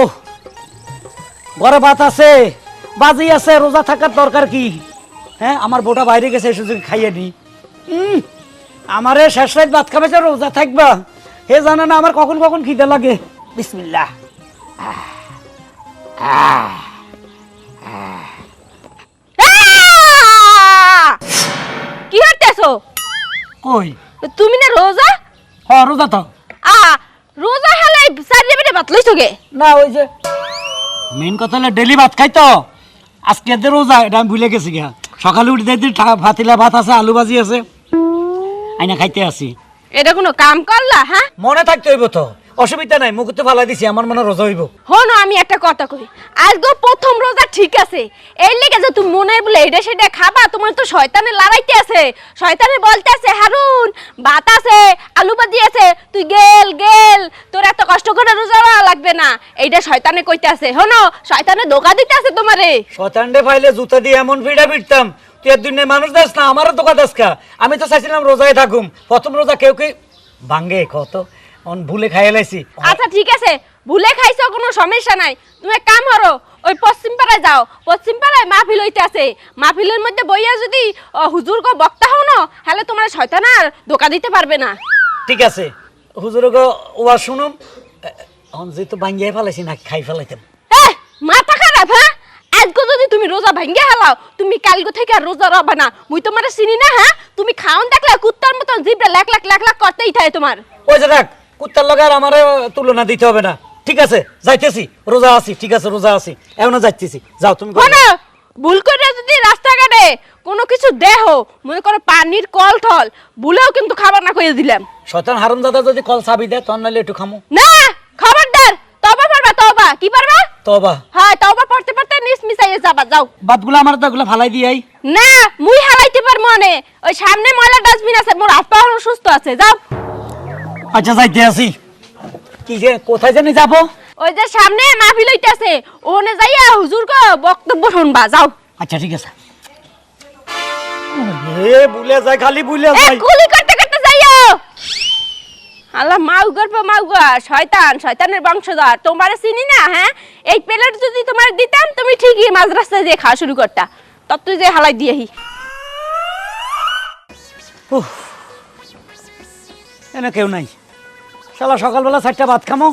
ওহ, ঘরে ভাত আছে, বাজি আছে, রোজা থাকার দরকার কি? হ্যাঁ, আমার বোটা বাইরে গেছে, এই সুযোগে খাইয়ে নি। আমারে শেষ রাত ভাত খাবে, রোজা থাকবা, হে জানে না আমার কখন কখন খিদে লাগে। বিসমিল্লাহ। কি হইতেছো? কই তুমি না রোজা? হ্যাঁ, রোজা তো। রোজা হলে সাইডে বেটে ভাত লইছো গে? না, ওই যে মেন কথা হলো ডেলি ভাত খাই তো, আজকে যে রোজা এটা আমি ভুলে গেছি গা। সকালে উঠে দেখি ভাতিলা ভাত আছে, আলু ভাজি আছে, আইনা খাইতে আসি। এটা কোনো কাম করলা? হ্যাঁ, মনে থাকতে হইব তো, অসুবিধা নাই, মুখ তো ফালাই দিছি, আমার মনে রোজা হইব। হনো আমি একটা কথা কই, আজকে প্রথম রোজা ঠিক আছে, এই লেগে যে তুমি মনের বলে এটা সেটা খাবা, তোমার তো শয়তানে লড়াইতে আছে, শয়তানে বলতে আছে হারুন ভাত আছে, আলু ভাজি আছে, তুই গেল গেল, তোর এত কষ্ট করে রোজা লাগবে না, এইটা শয়তানে কইতে আছে। হনো, শয়তানে ধোকা দিতে আছে তোমারে। শয়তানরে ফাইলে জুতা দিয়ে এমন ভিড়া ভিড়তাম, তুই এর দুনিয়ায় মানুষ দাস না, আমারও ধোকা দাস কা। আমি তো চাইছিলাম রোজায় থাকুম, প্রথম রোজা কেউ কেউ ভাঙ্গে কত ভুলে খাইয়ে লাইছি। আচ্ছা ঠিক আছে, ভুলে খাইছো কোনো সমস্যা নাই, তুমি এক কাম করো, ওই পশ্চিম পাড়ায় যাও, পশ্চিম পাড়ায় মাহফিল হইতে আছে, মাহফিলের মধ্যে বইয়া যদি হুজুর গো বক্তা হও না, তাহলে তোমার শয়তান আর ধোকা দিতে পারবে না। ঠিক আছে, হুজুর গো ওয়া শুনুম, যেহেতু ভাঙ্গিয়ে ফেলাইছি না খাই ফেলাইতাম। মাথা খারাপ? হ্যাঁ, আজকে যদি তুমি রোজা ভাঙ্গে হালাও, তুমি কালকে থেকে আর রোজা রাখবে না। মুই তোমারে চিনি না? হ্যাঁ, তুমি খাওন দেখলে কুত্তার মতন জিভটা লাখ লাখ লাখ লাখ করতেই থাকে তোমার। ওই যে দেখ, কুত্তার লগে আর আমারে তুলনা দিতে হবে না। ঠিক আছে, যাইতেছি, রোজা আছি। ঠিক আছে, রোজা আছি, এখনো যাইতেছি। যাও তুমি। না, ভুল করে যদি রাস্তাঘাটে কোনো কিছু দেহ, মনে করো পানির কল টল, ভুলেও কিন্তু খাবার না কইয়ে দিলাম। শয়তান হারাম দাদা যদি কল চাবি দেয়, তখন নাইলে একটু খামো। না, খবরদার, তওবা পড়বা, তওবা। কি পারবা? তওবা। হ্যাঁ, তওবা পড়তে পড়তে নিস মিসাইয়ে যাবা, যাও। বাতগুলো আমার তো এগুলো ফালাই দিয়াই। না, মুই হালাইতে পার মনে, ওই সামনে ময়লা ডাস্টবিন আছে, মোর হাত পা সুস্থ আছে, যাও। আচ্ছা, যাইতে আছি। কি যে কোথায় জানি যাবো? ওই যে সামনে মাহফিল হইতাছে, ওনে যাইয়া হুজুর গো বক্তব্য শুনবা, যাও। আচ্ছা ঠিক আছে। ভুলে যায়, খালি ভুলে এ যায়। কুলি করতে করতে যাইও। আল্লাহ, মাউ গর্ব মাউ গা, শয়তান, শয়তানের বংশধর, তোমারে চিনি না? হ্যাঁ, এই প্লেট যদি তোমার দিতাম, তুমি ঠিকই মাঝ রাস্তায় দিয়ে খাওয়া শুরু করতা, তত তুই যে হালাই দিয়েহি। এনে কেউ নাই, শালা সকালবেলা 4টা ভাত খামো,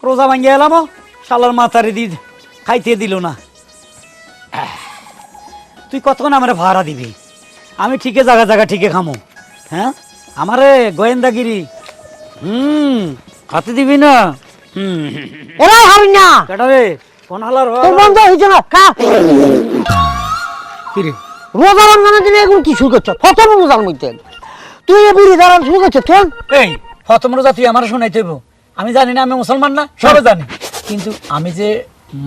রোজা ভাঙ্গিয়ে এলামো, শালার মাথারে দি খাইতে দিল না। তুই কতক্ষণ আমার ভাড়া দিবি? আমি ঠিকই জায়গা জায়গা ঠিকই খামো। হ্যাঁ, আমারে গোয়েন্দাগিরি খাতে দিবি না? ওরা হারুন না কেটা রে, কোন হালার তোর বন্ধ হয়েছে না খা। কি রে, রোজা রমজানের দিনে এখন কি শুরু করছো? প্রথম রোজার মধ্যে তুই এ বুড়ি দাঁড়ান শুরু করছো তোর? এই প্রথম রোজা তুই আমার শোনাইতে হইব? আমি জানি না, আমি মুসলমান না, সবে জানি, কিন্তু আমি যে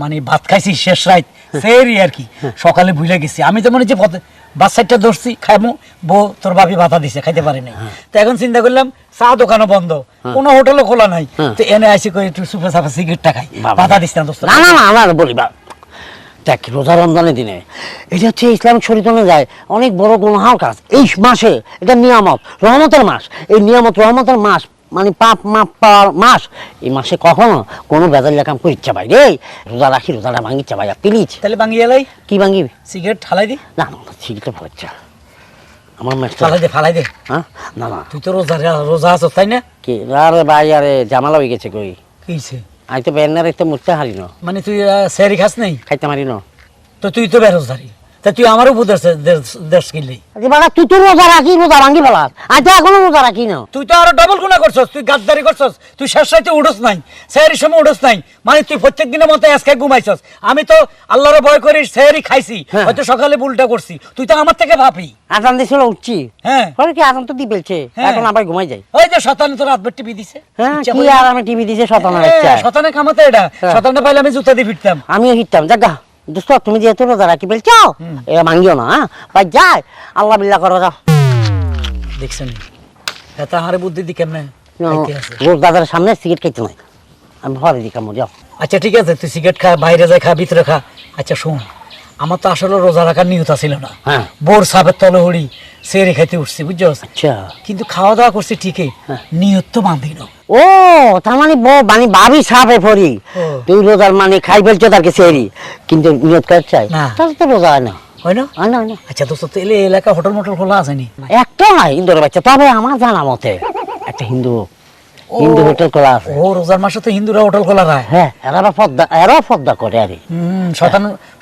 মানে ভাত খাইছি শেষ রাত সেই আর কি, সকালে ভুলে গেছি। আমি তো মনে হচ্ছে বাচ্চাটা ধরছি খাইমু, বউ তোর বাপি ভাতা দিছে, খাইতে পারি নাই। তো এখন চিন্তা করলাম চা দোকানও বন্ধ, কোনো হোটেলও খোলা নাই, তো এনে আইসি করে একটু সুপে সাপে সিগারেটটা খাই, ভাতা দিস না দোস্ত। না না না, আমার বলিবা দেখ, রোজা রমজানের দিনে এটা হচ্ছে ইসলামিক শরীয়ত অনুযায়ী অনেক বড় গুনাহের কাজ। এই মাসে এটা নিয়ামত, রহমতের মাস। এই নিয়ামত রহমতের মাস মানে পাপ মাপ পাওয়ার মাস। এই মাসে কখনো কোনো বেদাল কাম করি ইচ্ছা ভাই রে, রোজা রাখি, রোজাটা ভাঙি ইচ্ছা ভাই প্লিজ। তাহলে ভাঙিয়ে এলাই কি ভাঙিবি? সিগারেট ঠালাই দি। না না, সিগারেট ভালো ইচ্ছা আমার ম্যাচ ফালাই দে, ফালাই দে। হ্যাঁ, না না, তুই তো রোজা রোজা আছো তাই না? কি আরে ভাই, আরে জামালা হয়ে গেছে কই, কিছে আমি তো বেনার একটা মুখতে হারি না, মানে তুই সেরি খাস নাই? খাইতে মারি না। তো তুই তো বেরোজগারি, তা তুই আমার উপর দেশ কিনলি। মানে তুই তো রোজা রাখি, রোজা ভাঙি ফেলাস, আমি তো এখনো রোজা রাখি না। তুই তো আরো ডবল গুণা করছস, তুই গাদ্দারি করছস, তুই শেষ রাইতে উঠোস নাই, সেহরির সময় উঠোস নাই, মানে তুই প্রত্যেক দিনের মতো আজকে ঘুমাইছস। আমি তো আল্লাহর ভয় করে সেহরি খাইছি, হয়তো সকালে ভুলটা করছি, তুই তো আমার থেকে ভাবি। আজান দিছিল উঠছি, হ্যাঁ কি আজান তো দি ফেলছে, এখন আবার ঘুমাই যাই। ওই যে শতানে তোর রাতভর টিভি দিছে। হ্যাঁ, কি আর আমি টিভি দিছে শতানা ইচ্ছা, শতানে কামাতে এটা, শতানে পাইলে আমি জুতা দিয়ে ফিরতাম। আমিও হিটতাম। জাগা দোস্ত, তুমি যেহেতু রোজা রাখি ফেলছো, এ ভাঙিও না, হ্যাঁ ভাই, যাই আল্লাহ বিল্লাহ করো, যাও। দেখছেন এটা আমার বুদ্ধি দি কেমনে রোজ দাদার সামনে সিগারেট খাইতে নাই, আমি ঘরে দিই কামো, যাও। আচ্ছা ঠিক আছে, তুই সিগারেট খা, বাইরে যাই খা, ভিতরে খা। আচ্ছা শোন, আমার তো আসলে রোজা রাখার নিয়ত ছিল না, হ্যাঁ। বোর সাপের তলে হড়ি সেরে খাইতে উঠছি বুঝছো। আচ্ছা কিন্তু খাওয়া দাওয়া করছি ঠিকই, নিয়ত তো বাঁধি না। ও তার মানে মানে ভাবি সাপে পড়ি ও। তুই রোজার মানে খাই ফেলছো তাকে সেরি কিন্তু নিয়ত করতে চাই না। তাহলে তো রোজা হয় না হয় না? হয় না হয় না আচ্ছা দোস্ত তো এলে এলাকা হোটেল মোটেল খোলা আসেনি? একটা নাই হিন্দুর বাচ্চা, তবে আমার জানা মতে একটা হিন্দু হোটেল খোলা আছে। ও রোজার মাসে তো হিন্দুরা হোটেল খোলা রায়। হ্যাঁ এরা পদ্মা করে আরে।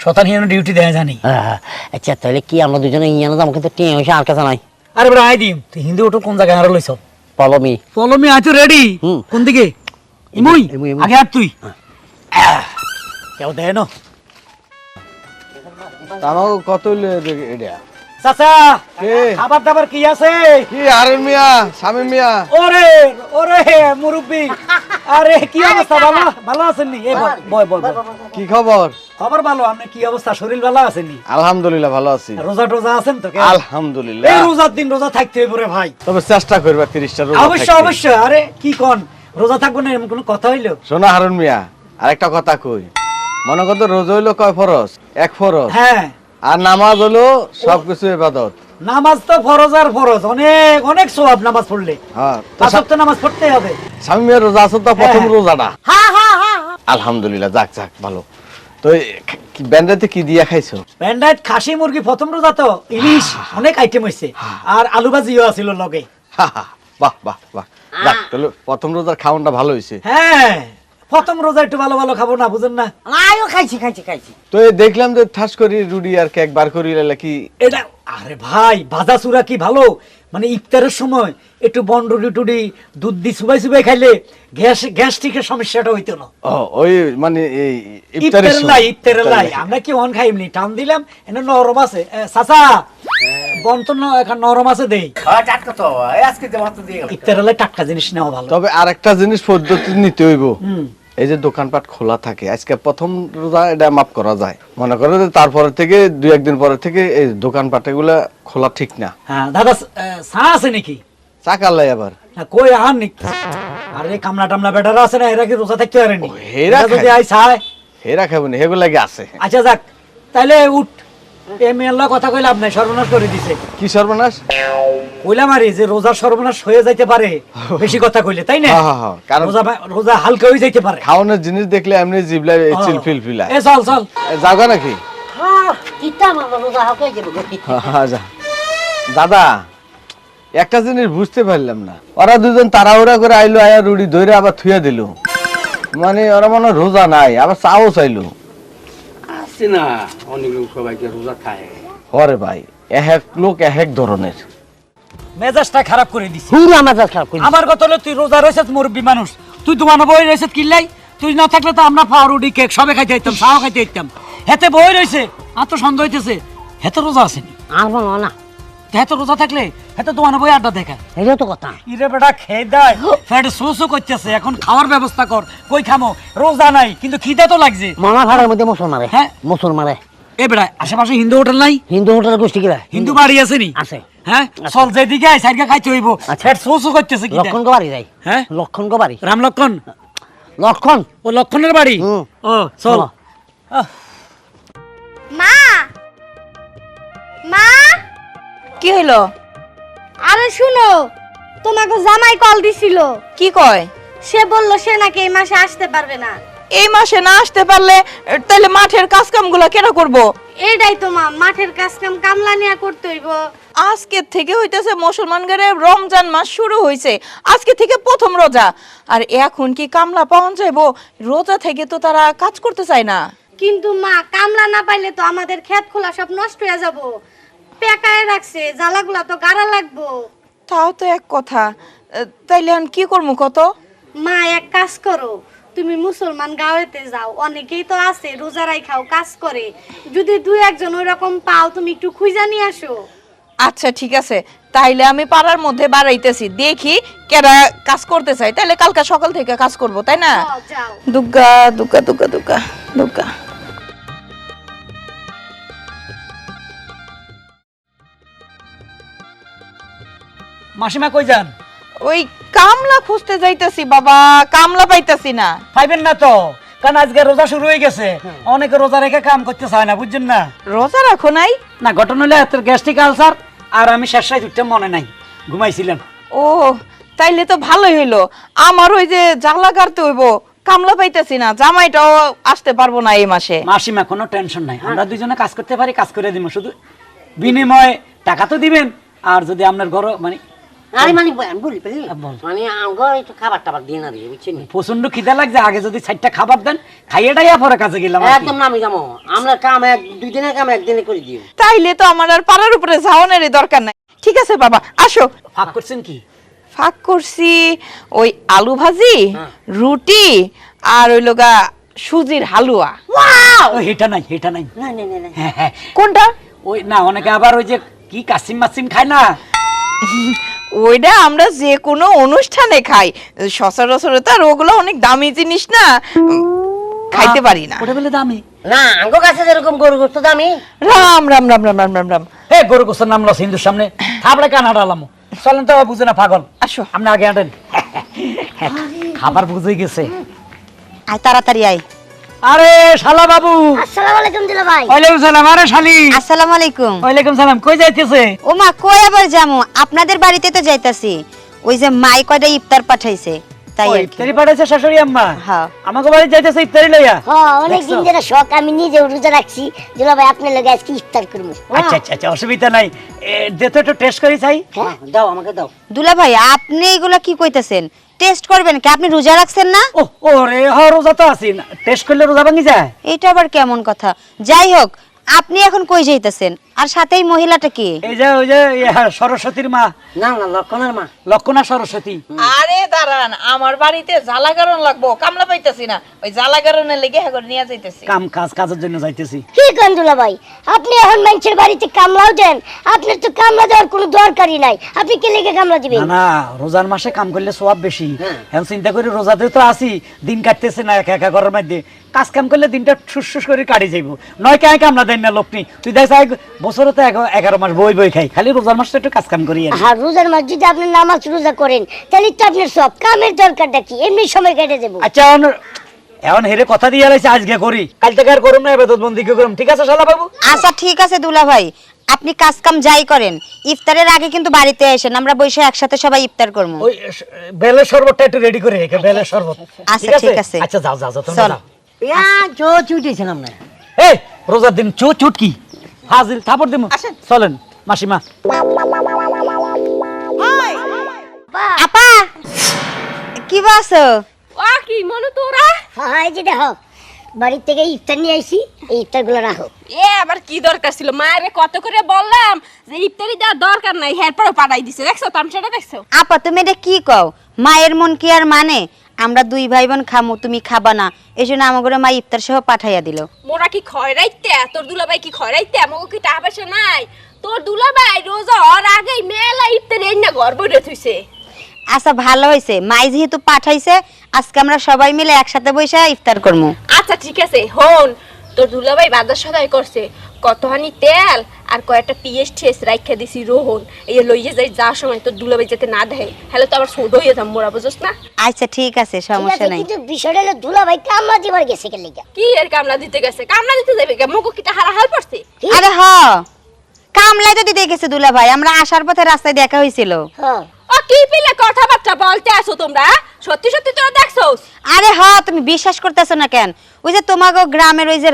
শতান হিরো ডিউটি দেয় জানি। হ্যাঁ আচ্ছা তাহলে কি আমরা দুজনে ইয়ানো যাবো, কিন্তু টিয়া হয়েছে আর কাছে নাই। আরে বড় আই দিম, তুই হিন্দু হোটেল কোন জায়গায় আর লইছ? পলমি পলমি আছো রেডি? হুম। কোন দিকে? ইমুই ইমুই। আগে আর তুই কেউ দেয় না। তামাকু কত হইলো এটা? চাচা কে? খাবার দাবার কি আছে? কি আরে মিয়া, স্বামী মিয়া? ওরে ওরে মুরব্বি, আরে কি অবস্থা? ভালো ভালো আছেন নি? এই বয় বয় বয়। কি খবর? খবর ভালো, আপনি কি অবস্থা? শরীর ভালো আছেন নি? আলহামদুলিল্লাহ ভালো আছি। রোজা টোজা আছেন তো? আলহামদুলিল্লাহ। এই রোজার দিন রোজা থাকতে হইব রে ভাই। তবে চেষ্টা করবা 30টা রোজা অবশ্যই থাকতে। অবশ্যই। আরে কি কোন রোজা থাকবো না এমন কোনো কথা হইলো? শোনা হারুন মিয়া, আরেকটা কথা কই। মনে করতো রোজা হইলো কয় ফরজ? এক ফরজ। হ্যাঁ আর নামাজ হলো সবকিছু ইবাদত। নামাজ তো ফরজ আর ফরজ, অনেক অনেক সওয়াব নামাজ পড়লে। হ্যাঁ তো পাঁচ ওয়াক্ত নামাজ পড়তেই হবে। স্বামী মিয়া রোজা আছে তো প্রথম হ্যাঁ। রোজাটা। হ্যাঁ হ্যাঁ হ্যাঁ। আলহামদুলিল্লাহ, যাক যাক ভালো। তো ব্যান্ডাতে কি দিয়া খাইছো? প্যান্ডাইট খাসি মুরগি প্রথম রোজা তো, ইলিশ অনেক আইটেম হইছে, আর আলু ভাজিও আছিল লগে। হা, হা, বাহ বাহ বাহ। যাক তাহলে প্রথম রোজার খাওয়ানটা ভালো হইছে। হ্যাঁ প্রথম রোজা একটু ভালো ভালো খাবো না, বুঝেন না? আমিও খাইছি তো এই দেখলাম যে ঠাস করি রুটি আর কেক বার করি লাইলা কি? এটা আরে ভাই ভাজা চুরা কি ভালো, মানে ইফতারের সময় একটু বন রুটি টুটি দুধ দি চুবাই চুবাই খাইলে গ্যাস্ট্রিকের সমস্যাটা হইতো না। ও ওই মানে এই ইফতারের লাই ইফতারের লাই সময়। আমরা কি অন খাইমনি টান দিলাম, এনে নরম আছে চাচা বন তো এখন নরম আছে দেই। ইফতারের লাই টাটকা জিনিস নেওয়া ভালো। তবে আরেকটা জিনিস পদ্ধতি নিতে হইব। হুম। এই যে দোকানপাট খোলা থাকে, আজকে প্রথম রোজা এটা মাফ করা যায়, মনে করো যে তারপরে থেকে 2-1 দিন পরে থেকে এই দোকানপাট এগুলা খোলা ঠিক না। হ্যাঁ দাদা চা আছে নাকি? চাকালাই আবার না কই আর নি? আরে কামলা টামলা বেটারা আছে না, এরা কি রোজা থাকতে পারেনি? ও, এরা এরা যদি খায়। আই চায়। হেরা খাবো না, হেগুলা লাগে আছে। আচ্ছা যাক তাইলে উঠ, এই মেয়ের কথা কইলে আপনি সর্বনাশ করে দিছে। কি সর্বনাশ? কইলাম আরে যে রোজার সর্বনাশ হয়ে যাইতে পারে বেশি কথা কইলে, তাই না? হ্যাঁ, হ্যাঁ, হ্যাঁ, কারণ- রোজা হালকা হয়ে যাইতে পারে। খাওয়ানোর জিনিস দেখলে এমনি জিবলা চিলফিল ফিলায়। এ চল চল। যাগা নাকি? হ্যাঁ, যা। দাদা একটা জিনিস বুঝতে পারলাম না, ওরা দুজন তাড়াহুড়া করে আইলো, আয়া রুটি ধরে আবার থুয়া দিল, মানে ওরা মনে হয় রোজা নাই, আবার চাও চাইলো। আছে না অনেক লোক সবাইকে রোজা খায়। ওরে ভাই এক লোক এক ধরনের। মেজাজটা খারাপ করে দিছি। পুরো আমার খারাপ করি আমার কথা হলো তুই রোজা রয়েছিস মুরব্বী মানুষ, তুই দোকানে বই রয়েছিস কিল্লাই, তুই না থাকলে তো আমরা পাউরুটি কেক সবে খাইতে হইতাম, চাও খাইতে হইতাম। হেতে বই রয়েছে আর তো সন্দেহ হইতেছে হেতে রোজা আসেনি। আর বলো না, হেতে রোজা থাকলে হেতে দোকানে বই আড্ডা দেখা। এটা তো কথা। ইরে বেটা খেয়ে দেয় ফ্যাট সুসু করতেছে, এখন খাওয়ার ব্যবস্থা কর। কই খামো? রোজা নাই কিন্তু খিদে তো লাগছে। মামা ভাড়ার মধ্যে মোসর মারে। হ্যাঁ? মোসর মারে। এ বেটা আশেপাশে হিন্দু হোটেল নাই? হিন্দু হোটেলের গোষ্ঠী কিরা? হিন্দু বাড়ি আছে নি? আছে। হ্যাঁ চল যেদিকে আয় সাইডকে খাইতে হইব। আচ্ছা। ফ্যাট সুসু করতেছে কি? লক্ষণ গো বাড়ি যাই। হ্যাঁ? লক্ষণ গো বাড়ি। রাম লক্ষণ? লক্ষণ ও লক্ষণের বাড়ি? হুম। ও চল। চলো। আহ, মা মা কি হইলো? আরে শুনো, তোমাকে জামাই কল দিছিল। কি কয়? সে বলল সে নাকি এই মাসে আসতে পারবে না। এই মাসে না আসতে পারলে তাহলে মাঠের কাজ কামগুলো কেন করব? এইটাই তো মা, মাঠের কাজ কাম কামলা নিয়ে করতে হইব। আজকে থেকে হইতেছে মুসলমানদের রমজান মাস শুরু হইছে, আজকে থেকে প্রথম রোজা। আর এখন কি কামলা পাওয়া যাইবো? রোজা থেকে তো তারা কাজ করতে চায় না। কিন্তু মা কামলা না পাইলে তো আমাদের ক্ষেত খোলা সব নষ্ট হয়ে যাব। পেকায় রাখছে, জ্বালাগুলা তো গাড়া লাগবো। তাও তো এক কথা। তাইলে এখন কি করবো কত? মা এক কাজ করো, তুমি মুসলমান গাঁওয়েতে যাও, অনেকেই তো আছে রোজা রাখাও কাজ করে। যদি 2-1 জন ওইরকম পাও তুমি একটু খুঁজা নিয়ে আসো। আচ্ছা ঠিক আছে, তাইলে আমি পাড়ার মধ্যে বাড়াইতেছি, দেখি কেরা কাজ করতে চাই, তাইলে কালকে সকাল থেকে কাজ করব, তাই না? যাও, যাও। দুগ্গা দুগ্গা দুগ্গা দুগ্গা দুগ্গা। মাসিমা কই যান? ওই কামলা খুঁজতে যাইতেছি বাবা, কামলা পাইতাছি না। পাইবেন না তো, কারণ আজকে রোজা শুরু হয়ে গেছে, অনেকে রোজা রেখে কাম করতে চায় না, বুঝছেন না? রোজা রাখো নাই? না, ঘটনা হলে এত গ্যাস্ট্রিক আলসার, আর আমি শেষ রাত উঠতে মনে নাই, ঘুমাইছিলাম। ও তাইলে তো ভালোই হইলো। আমার ওই যে জ্বালা কাটতে হইব, কামলা পাইতেছি না, জামাইটাও আসতে পারবো না এই মাসে। মাসিমা কোনো টেনশন নাই, আমরা দুইজনে কাজ করতে পারি, কাজ করে দিব, শুধু বিনিময়ে টাকা তো দিবেন। আর যদি আপনার ঘর মানে আরে মানে বলি বল। মানে আমগো একটু খাবার টাবার দিয়ে না দিয়ে বুঝছেন? প্রচন্ড খিদা লাগছে, আগে যদি 4টা খাবার দেন খাইয়ে ডাইয়া পরে কাজে গেলাম আর কি। একদম নামি যাবো, আমরা কাম দুই দিনের কাম একদিনে করে দিও। তাইলে তো আমার আর পাড়ার উপরে ঝাউনেরই দরকার নাই। ঠিক আছে বাবা, আসো। ফাঁক করছেন কি? ফাঁক করছি ওই আলু ভাজি, রুটি আর ওই লগা সুজির হালুয়া। ও, হেটা নাই, হেটা নাই। না না না না হ্যাঁ, হ্যাঁ। কোনটা? ওই না, অনেকে আবার ওই যে কি কাসিম মাসিম খায় না, ওইটা আমরা যে কোনো অনুষ্ঠানে খাই, সচরাচর তো আর ওগুলো অনেক দামি জিনিস না, খাইতে পারি না। ওটা বলে দামি। না আঙ্গো কাছে যেরকম গরু গোস্ত দামি। রাম রাম রাম রাম রাম রাম রাম। হে, গরু গোসের নাম লস হিন্দুর সামনে থাপড়ে কান হাঁটালাম। চলেন তো, বুঝে না পাগল, আসো। আপনি আগে হাঁটেন। খাবার বুঝে গেছে। আয় তাড়াতাড়ি আয়। আরে শালা বাবু। আসসালামু আলাইকুম দিলা ভাই। ওয়ালাইকুম সালাম। আরে শালি। আসসালামু আলাইকুম। ওয়ালাইকুম সালাম। কই যাইতেছে? ও মা কই আবার যামু? আপনাদের বাড়িতে তো যাইতাছি। ওই যে মাই কয়টা ইফতার পাঠাইছে তাই ওই আর কি। ইফতারি পাঠাইছে শাশুড়ি আম্মা? হ্যাঁ। আমাকে বাড়ি যাইতেছে ইফতারি লইয়া? হ্যাঁ, অনেকদিন ধরে শখ, আমি নিজে রোজা রাখছি, দুলা ভাই আপনার লগে আজকে ইফতার করবো। আচ্ছা আচ্ছা আচ্ছা, অসুবিধা নাই। দে তো একটু টেস্ট করি চাই। দাও আমাকে দাও। দুলা ভাই আপনি এগুলা কি কইতাছেন? টেস্ট করবেন কি? আপনি রোজা রাখছেন না? ও ওরে, হ রোজা তো আছি না, টেস্ট করলে রোজা ভাঙি যায়? এটা আবার কেমন কথা? যাই হোক, আপনি এখন কই যাইতাছেন? আর সাথে এই মহিলাটা কি? এই যে ওই যে সরস্বতীর মা, না না লক্ষণের মা। লক্ষণা সরস্বতী। আরে দাঁড়ান, আমার বাড়িতে জ্বালা গারণ লাগবো, কামলা পাইতেছি না, ওই জ্বালা গারণের লেগে এখন নিয়ে যাইতেছি। কাম কাজের জন্য যাইতেছি। কি করেন দুলা ভাই, আপনি এখন মানুষের বাড়িতে কামলাও দেন? আপনার তো কামলা দেওয়ার কোনো দরকারই নাই, আপনি কে লেগে কামলা দিবেন? না না, রোজার মাসে কাম করলে সওয়াব বেশি। এখন চিন্তা করি রোজাতে তো আসি, দিন কাটতেছে না একা একা ঘরের মধ্যে, কাজ কাম করলে দিনটা ঠুস করে কাটি যাইব। নয় কে কামলা দেন না লোকনি, তুই দেখ বছরে তো 11 মাস বই বই খাই, খালি রোজার মাসটা একটু কাজ কাম করি। আর রোজার মাস যদি আপনি নামাজ রোজা করেন, তাহলে তো আপনার সব কামের দরকারটা কি? এমনি সময় কেটে যাবো। আচ্ছা, এখন হেরে কথা দিয়ে আলাইছে, আজকে করি, কাল থেকে আর করুম না, এবাদত বন্দি করুম। ঠিক আছে শালা বাবু? আচ্ছা ঠিক আছে দুলা ভাই, আপনি কাজ কাম যাই করেন, ইফতারের আগে কিন্তু বাড়িতে আসেন, আমরা বসে একসাথে সবাই ইফতার করবো। ওই বেলের শরবতটা একটু রেডি করে রেখে, বেলের শরবত। আচ্ছা, ঠিক আছে। আচ্ছা যাও যাও যাও, তুমি চল। যাও। ইয়া চো চুটিছিলাম না। এই রোজার দিন চুট কি হাজির থাপড় দিমু। চলেন মাসিমা। আপা কি বাসো? ও কি মনে তোরা? হ্যাঁ, এই যে দেখো, বাড়ির থেকে ইফতার নিয়ে আইছি, এই ইফতার গুলো রাখো। এ আবার কি দরকার ছিল? মায়ের কত করে বললাম যে ইফতারি দেওয়ার দরকার নাই, এরপরও পাঠাই দিছে। দেখছো তামসাটা দেখছো? আপা তুমি এটা কি কও? মায়ের মন কি আর মানে? আমরা দুই ভাই বোন খামু, তুমি খাবা না, এই জন্য আমাকে মা ইফতার সহ পাঠাইয়া দিল। মোরা কি খয়রাইতে? তোর দুলাভাই কি খয়রাইতে? আমাকে কি টাকা পয়সা নাই? তোর দুলাভাই রোজা হওয়ার আগেই মেলা ইফতারি এনে ঘর বইরে থইছে। আচ্ছা ভালো হয়েছে, মাই যেহেতু পাঠাইছে, আজকে আমরা সবাই মিলে একসাথে বসে ইফতার করবো। আচ্ছা ঠিক আছে, হন তোর দুলাভাই বাজার সদাই করছে, কতখানি তেল আর কয়েকটা পিএস ঠেস রাইখা দিছি রোহন, এই লইয়ে যাই যাওয়ার সময় তোর দুলাভাই যাতে না দেয়, হ্যালো তো আবার সোদ হয়ে যাম মোরা, বুঝছ না? আচ্ছা ঠিক আছে, ঠিক সমস্যা আছে, নাই। কিন্তু বিষয়টা হলো দুলা ভাই কামলা দিবার গেছে কে লেগে? কি এর কামলা দিতে গেছে? কামলা দিতে যাবে কে? মুখ কিটা হারাহাল পড়ছে? আরে হ, কামলাই তো দিতে গেছে দুলা ভাই, আমরা আসার পথে রাস্তায় দেখা হয়েছিল। হ্যাঁ, ও কি পিলে কথাবার্তা বলতে আসো তোমরা? সত্যি সত্যি তোরা দেখছোস? আরে হ, তুমি বিশ্বাস করতেছো না কেন? ওই যে তোমাগো গ্রামের ওই যে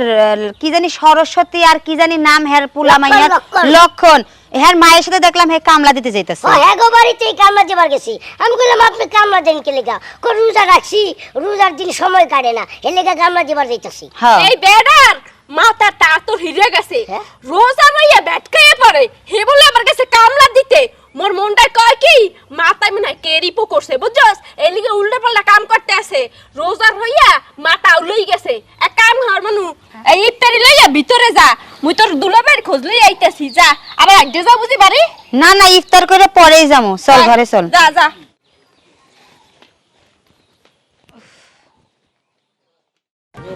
কি জানি সরস্বতী আর কি জানি নাম, হের পুলা মাইয়া লক্ষণ, হের মায়ের সাথে দেখলাম হে কামলা দিতে যাইতেছে। হ্যাঁ গো, বাড়িতেই কামলা দিবার গেছি। আমি বললাম আপনি কামলা দেন কে লেগা? রোজা রাখছি, রোজার দিন সময় কাটে না, এ লেগা কামলা দিবার যাইতাছি। হ্যাঁ এই বেডার মাথাটা তোর হিরে গেছে, হ্যাঁ? রোজা রইয়া ব্যাটকাইয়া পড়ে, হে বলে আমার কাছে কামলা দিতে। মোর মনটা কয় কি মাথায় মনে হয় কেরিপো করছে, বুঝছস? এই লিগে উল্টা পাল্টা কাম করতে আছে, রোজা রইয়া মাথা উলই গেছে। এক কাম হর মানু, এই ইফতারি লইয়া ভিতরে যা, মুই তোর দুলাভাইয়ের খোঁজ লই আইতাছি, যা। আবার একদে যা বুঝি বাড়ি? না না, ইফতার করে পরেই যাবো, চল ঘরে চল। যা যা।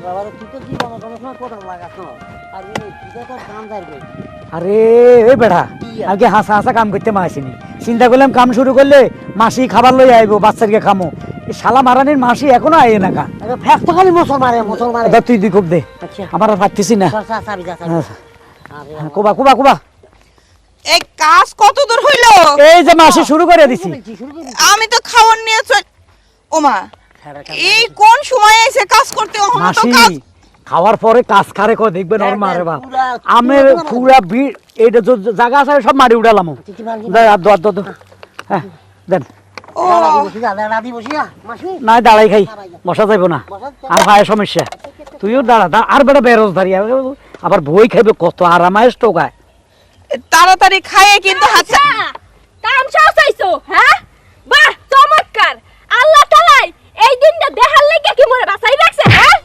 বাবার তুই তো কি কোনো সময় কথা লাগাস না, আর এই তুই তো কাম যাইবে। আরে ওই বেড়া, আগে হাসা হাসা কাম করতে মা আসিনি, চিন্তা করলাম কাম শুরু করলে মাসি খাবার লই আইবো, বাচ্চাকে খামো, এই শালা মারানির মাসি এখনো আয় না কা ফেস্ত খালি মুসলমানে মুসলমানে তুই দি খুব দে আচ্ছা আমার আর পারতেছি না চল, চল, চাবি যা, চাবি। হ্যাঁ, কুবা কুবা কুবা এই কাজ কত দূর হইলো? এই যে মাসি শুরু করে দিছি আমি তো খাওয়ার নিয়ে চল। ওমা, এই কোন সময় এসে কাজ করতে? ওহো, তো মাসি কাজ খাওয়ার পরে কাজ খারে কো দেখবেন ওর মারে বাপ আমের পুরা ভিড় এইটা জায়গা আছে সব মারি উড়ালাম হ্যাঁ দেন ও রাধি বসিয়া মাসি না দাঁড়াই খাই বসা যাইব না আর ভাই সমস্যা তুইও দাঁড়া আর বেটা বেরোজগারি আবার বই খাইবে কত আরামায় টোকায় তাড়াতাড়ি খাইয়ে কিন্তু হাত আচ্ছা কাম চাইছো হ্যাঁ বাহ চমৎকার আল্লাহ তাআলাই এই দিনটা দেখার লাগি কি মোরে বাঁচাই রাখছে হ্যাঁ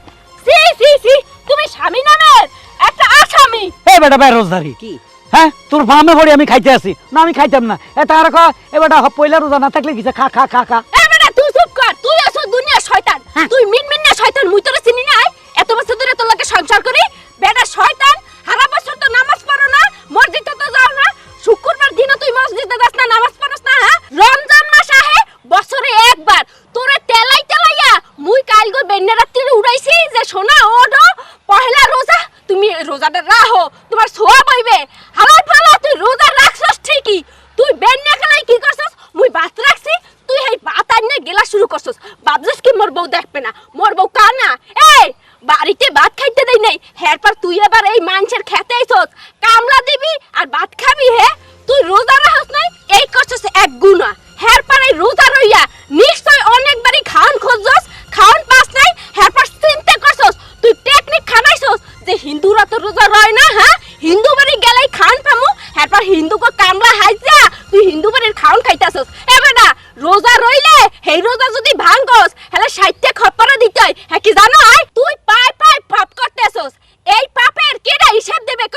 সি সি সি তুমি স্বামী নামের একটা আসামি এই বেটা বেরোজগারি কি হ্যাঁ তোর ফার্মে পড়ি আমি খাইতে আসি না আমি খাইতাম না এটা আর এ বেটা পয়লা রোজা না থাকলে কিছু খা খা খা খা এ বেটা তুই চুপ কর তুই আছো দুনিয়া শয়তান তুই মিনমিন না শয়তান মুই তোরে চিনি না এত বছর ধরে তোর লাগে সংসার করি বেটা শয়তান সারা বছর তো নামাজ পড়ো না মসজিদে তো যাও না শুক্রবার দিনও তুই মসজিদে যাস না নামাজ পড়স না হ্যাঁ রমজান মাস আহে বছরে একবার তোরে তেলাই তেলাইয়া মুই কালগো বেন্না রাত্রিরে উড়াইছি যে সোনা ওডো পহেলা রোজা তুমি রোজাটা রাখো তোমার সোয়া বইবে হালাল ফালা তুই রোজা রাখছস ঠিকই তুই বেন্না খেলাই কি করছস মুই ভাত রাখছি তুই এই ভাত আইনে গেলা শুরু করছস ভাবছস কি মোর বউ দেখবে না মোর বউ কানা এই বাড়িতে ভাত খাইতে দেই নাই হেরপর তুই এবার এই মাংসের খেতে আইছস কামলা দিবি আর ভাত খাবি হে তুই রোজা রাখছ নাই এই করছস এক গুনাহ হেরপর এই রোজা রইয়া নিশ্চয় অনেকবারই খাওন খোঁজছস খাওন পাস নাই হেরপর চিন্তা করছস তুই টেকনিক খানাইছস যে হিন্দুরা তো রোজা রয় না হ্যাঁ হিন্দু বাড়ি গেলেই খান পামু হেরপর হিন্দুকে কামলা হাইজা তুই হিন্দু বাড়ির খাওন খাইতাছস এ বেটা রোজা রইলে হেই রোজা যদি ভাঙছস হেলে 60টা খপ্পরা দিতে হয় হ্যাঁ কি জানো আয় তুই পাই পাই পাপ করতেছস এই পাপের কেডা হিসাব দেবে ক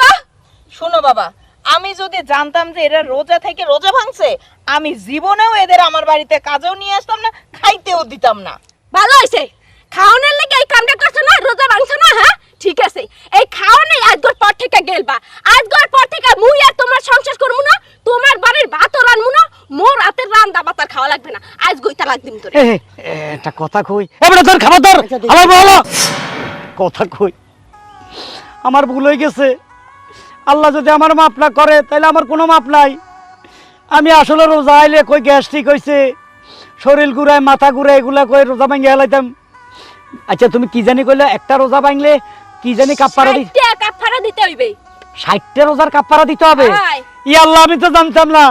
শোনো বাবা, আমি যদি জানতাম যে এরা রোজা থেকে রোজা ভাঙছে, আমি জীবনেও এদের আমার বাড়িতে কাজেও নিয়ে আসতাম না, খাইতেও দিতাম না। ভালো হইছে খাওনের লাগি এই কামটা করছ না রোজা ভাঙছ না হ্যাঁ ঠিক আছে এই খাওনে আজগর পর থেকে গেলবা আজগর পর থেকে মুই আর তোমার সংসার করব না তোমার বাড়ির ভাতও রানমু না মোর রাতের রান্দা ভাত আর খাওয়া লাগবে না আজ গইতা লাগদিম তোরে একটা কথা কই এ বেটা তোর খাবার ধর আমার বলো কথা কই আমার ভুল হয়ে গেছে আল্লাহ যদি আমার মাফ না করে তাহলে আমার কোনো মাফ নাই আমি আসলে রোজা আইলে কই গ্যাস্ট্রিক হইছে শরীর ঘুরায় মাথা ঘুরায় এগুলা কই রোজা ভাঙে হেলাইতাম আচ্ছা তুমি কি জানি কইলে একটা রোজা ভাঙলে কি জানি কাপড়া দি 60টা কাফারা দিতে হইবে 60টা রোজার কাপড়া দিতে হবে হাই। ই আল্লাহ আমি তো জানতাম না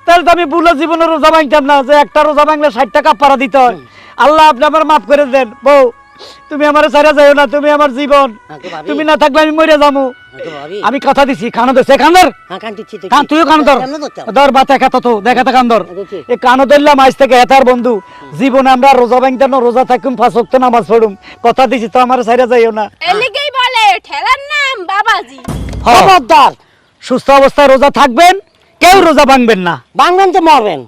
তাহলে তো আমি ভুলে জীবনে রোজা ভাঙতাম না যে একটা রোজা ভাঙলে 60টা কাপড়া দিতে হয় আল্লাহ আপনি আমার মাফ করে দেন বউ তুমি আমার ছাড়া যাইও না তুমি আমার জীবন তুমি না থাকলে আমি মরে যাবো আমি কথা দিছি খানো ধরছে কান্দর কান তুইও কান ধর ধর বাতা খাতা তো দেখাতে কান ধর এই কানো ধরলাম আজ থেকে হেতার বন্ধু জীবনে আমরা রোজা ভাঙতাম না রোজা থাকুম 5 ওয়াক্ত নামাজ পড়ুম কথা দিছি তো আমার ছাড়া যাইও না এলিগেই বলে ঠেলার নাম বাবাজি খবরদার সুস্থ অবস্থায় রোজা থাকবেন কেউ রোজা ভাঙবেন না বাংবেন তো মরবেন